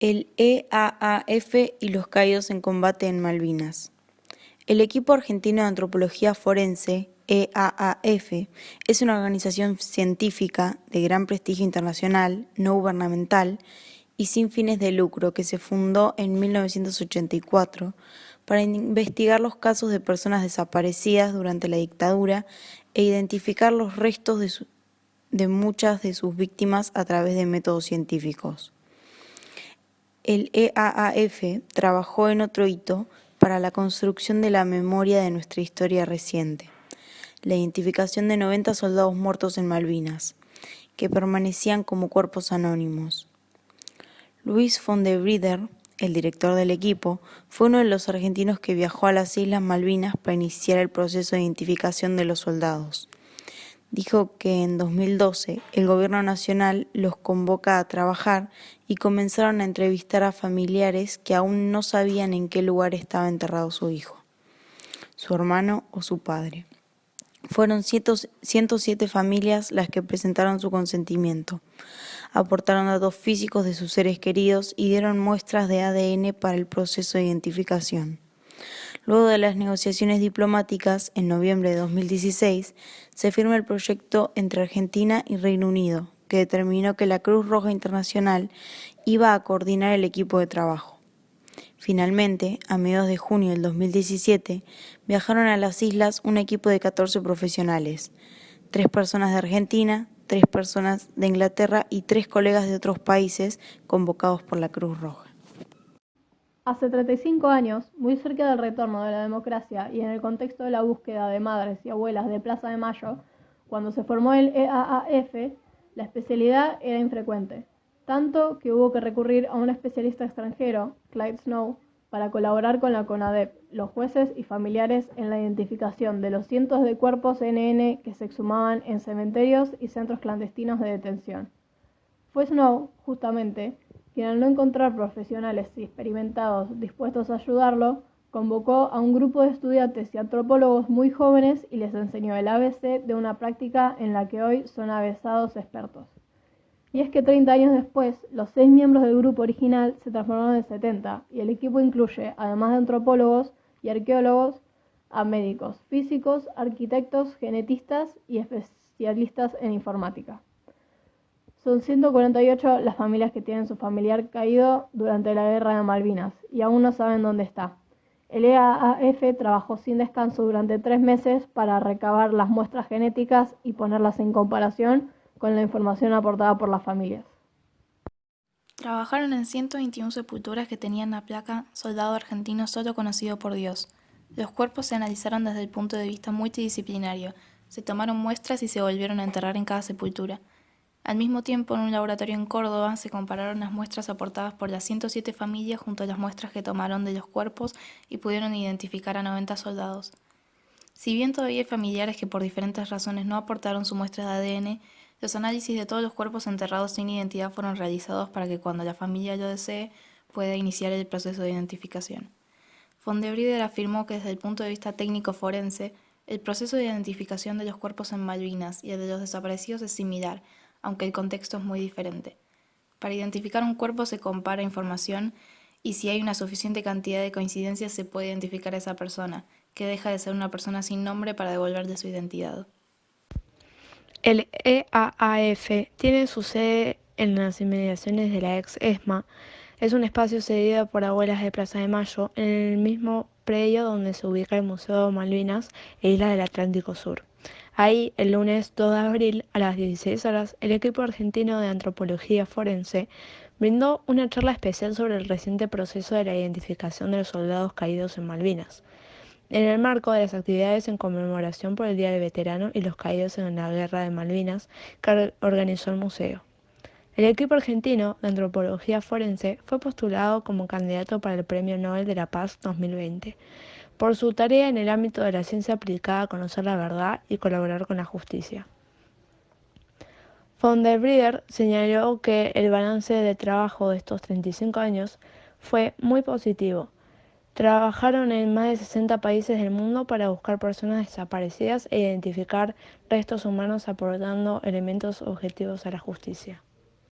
El EAAF y los caídos en combate en Malvinas. El Equipo Argentino de Antropología Forense, EAAF, es una organización científica de gran prestigio internacional, no gubernamental y sin fines de lucro que se fundó en 1984 para investigar los casos de personas desaparecidas durante la dictadura e identificar los restos de muchas de sus víctimas a través de métodos científicos. El EAAF trabajó en otro hito para la construcción de la memoria de nuestra historia reciente, la identificación de 90 soldados muertos en Malvinas, que permanecían como cuerpos anónimos. Luis von der Wrieder, el director del equipo, fue uno de los argentinos que viajó a las Islas Malvinas para iniciar el proceso de identificación de los soldados. Dijo que en 2012 el gobierno nacional los convoca a trabajar y comenzaron a entrevistar a familiares que aún no sabían en qué lugar estaba enterrado su hijo, su hermano o su padre. Fueron 107 familias las que presentaron su consentimiento, aportaron datos físicos de sus seres queridos y dieron muestras de ADN para el proceso de identificación. Luego de las negociaciones diplomáticas, en noviembre de 2016, se firma el proyecto entre Argentina y Reino Unido, que determinó que la Cruz Roja Internacional iba a coordinar el equipo de trabajo. Finalmente, a mediados de junio del 2017, viajaron a las islas un equipo de 14 profesionales, 3 personas de Argentina, 3 personas de Inglaterra y 3 colegas de otros países convocados por la Cruz Roja. Hace 35 años, muy cerca del retorno de la democracia y en el contexto de la búsqueda de madres y abuelas de Plaza de Mayo, cuando se formó el EAAF, la especialidad era infrecuente, tanto que hubo que recurrir a un especialista extranjero, Clyde Snow, para colaborar con la CONADEP, los jueces y familiares en la identificación de los cientos de cuerpos NN que se exhumaban en cementerios y centros clandestinos de detención. Fue Snow, justamente, quien al no encontrar profesionales y experimentados dispuestos a ayudarlo, convocó a un grupo de estudiantes y antropólogos muy jóvenes y les enseñó el ABC de una práctica en la que hoy son avesados expertos. Y es que 30 años después, los 6 miembros del grupo original se transformaron en 70 y el equipo incluye, además de antropólogos y arqueólogos, a médicos, físicos, arquitectos, genetistas y especialistas en informática. Son 148 las familias que tienen su familiar caído durante la Guerra de Malvinas y aún no saben dónde está. El EAAF trabajó sin descanso durante 3 meses para recabar las muestras genéticas y ponerlas en comparación con la información aportada por las familias. Trabajaron en 121 sepulturas que tenían la placa «Soldado argentino solo conocido por Dios». Los cuerpos se analizaron desde el punto de vista multidisciplinario, se tomaron muestras y se volvieron a enterrar en cada sepultura. Al mismo tiempo, en un laboratorio en Córdoba, se compararon las muestras aportadas por las 107 familias junto a las muestras que tomaron de los cuerpos y pudieron identificar a 90 soldados. Si bien todavía hay familiares que por diferentes razones no aportaron su muestra de ADN, los análisis de todos los cuerpos enterrados sin identidad fueron realizados para que cuando la familia lo desee, pueda iniciar el proceso de identificación. Von der Wrieder afirmó que desde el punto de vista técnico forense, el proceso de identificación de los cuerpos en Malvinas y el de los desaparecidos es similar, aunque el contexto es muy diferente. Para identificar un cuerpo se compara información y si hay una suficiente cantidad de coincidencias se puede identificar a esa persona, que deja de ser una persona sin nombre para devolverle su identidad. El EAAF tiene su sede en las inmediaciones de la ex ESMA. Es un espacio cedido por Abuelas de Plaza de Mayo en el mismo predio donde se ubica el Museo Malvinas e Islas del Atlántico Sur. Ahí, el lunes 2 de abril a las 16 horas, el equipo argentino de antropología forense brindó una charla especial sobre el reciente proceso de la identificación de los soldados caídos en Malvinas, en el marco de las actividades en conmemoración por el Día del Veterano y los caídos en la Guerra de Malvinas que organizó el museo. El equipo argentino de antropología forense fue postulado como candidato para el Premio Nobel de la Paz 2020 por su tarea en el ámbito de la ciencia aplicada a conocer la verdad y colaborar con la justicia. Von der Wrieder señaló que el balance de trabajo de estos 35 años fue muy positivo. Trabajaron en más de 60 países del mundo para buscar personas desaparecidas e identificar restos humanos aportando elementos objetivos a la justicia.